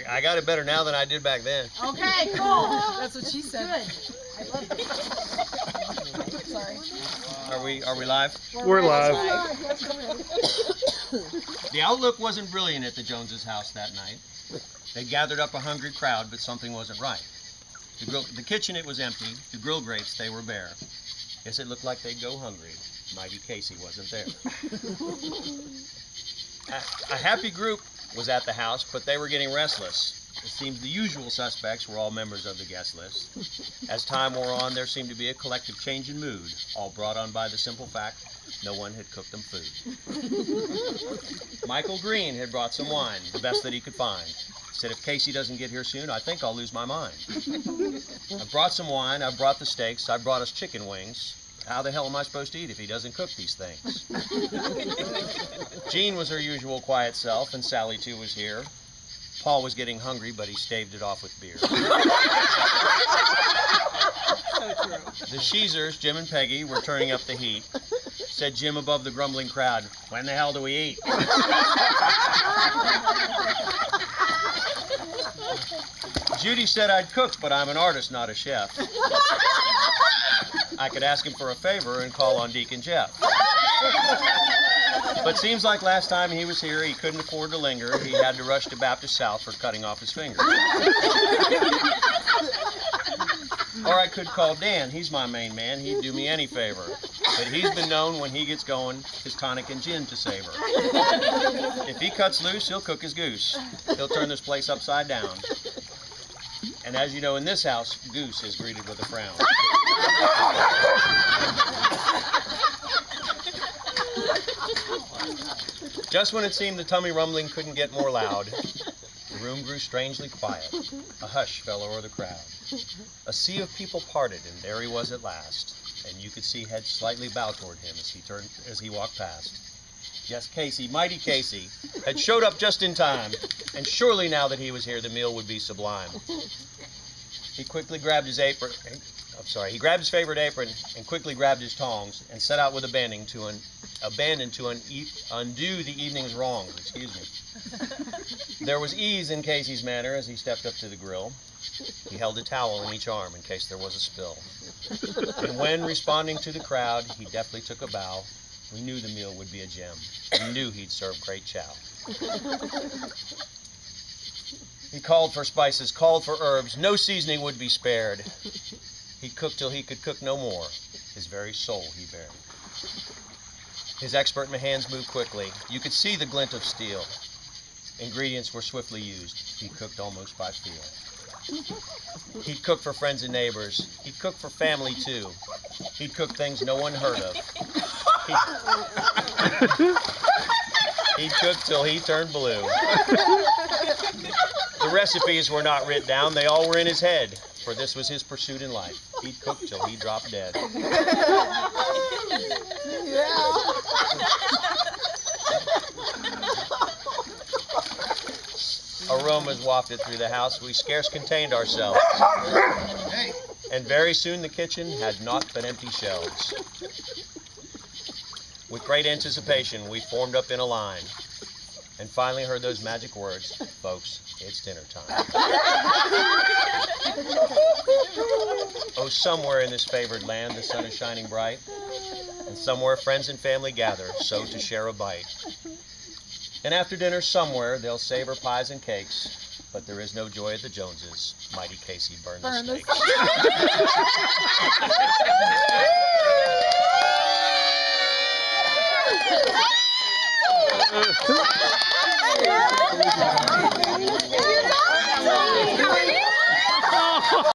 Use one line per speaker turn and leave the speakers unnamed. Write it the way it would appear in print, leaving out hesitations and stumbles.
I got it better now than I did back then.
Okay, cool.
That's what she said.
Good. I love it. Sorry.
Are we live?
We're live.
The outlook wasn't brilliant at the Joneses' house that night. They gathered up a hungry crowd, but something wasn't right. The kitchen, it was empty. The grill grates, they were bare. Yes, it looked like they'd go hungry. Mighty Casey wasn't there. A happy group was at the house, but they were getting restless. It seemed the usual suspects were all members of the guest list. As time wore on, there seemed to be a collective change in mood, all brought on by the simple fact no one had cooked them food. Michael Green had brought some wine, the best that he could find. Said, if Casey doesn't get here soon, I think I'll lose my mind. I've brought some wine, I've brought the steaks, I've brought us chicken wings. How the hell am I supposed to eat if he doesn't cook these things? Jean was her usual quiet self, and Sally too was here. Paul was getting hungry, but he staved it off with beer. The Sheezers, Jim and Peggy, were turning up the heat. Said Jim above the grumbling crowd, when the hell do we eat? Judy said I'd cook, but I'm an artist, not a chef. I could ask him for a favor and call on Deacon Jeff. But seems like last time he was here, he couldn't afford to linger. He had to rush to Baptist South for cutting off his finger. Or I could call Dan. He's my main man. He'd do me any favor. But he's been known when he gets going, his tonic and gin to savor. If he cuts loose, he'll cook his goose. He'll turn this place upside down. And as you know, in this house, goose is greeted with a frown. Just when it seemed the tummy rumbling couldn't get more loud, the room grew strangely quiet. A hush fell o'er the crowd. A sea of people parted, and there he was at last. And you could see heads slightly bow toward him as he walked past. Yes, Casey, mighty Casey, had showed up just in time, and surely now that he was here, the meal would be sublime. He quickly grabbed his apron. He grabbed his favorite apron and quickly grabbed his tongs and set out with abandon to undo the evening's wrongs. Excuse me. There was ease in Casey's manner as he stepped up to the grill. He held a towel in each arm in case there was a spill. And when responding to the crowd, he deftly took a bow. We knew the meal would be a gem. We knew he'd serve great chow. He called for spices, called for herbs. No seasoning would be spared. He cooked till he could cook no more. His very soul he bared. His expert hands moved quickly. You could see the glint of steel. Ingredients were swiftly used. He cooked almost by feel. He'd cook for friends and neighbors. He'd cook for family too. He'd cook things no one heard of. He'd cook till he turned blue. The recipes were not written down. They all were in his head. For this was his pursuit in life. He'd cook till he dropped dead. Aromas wafted through the house. We scarce contained ourselves. And very soon the kitchen had naught but empty shelves. With great anticipation, we formed up in a line and finally heard those magic words, folks, it's dinner time. Oh, somewhere in this favored land the sun is shining bright, and somewhere friends and family gather so to share a bite. And after dinner somewhere they'll savor pies and cakes, but there is no joy at the Joneses. Mighty Casey burned the steaks.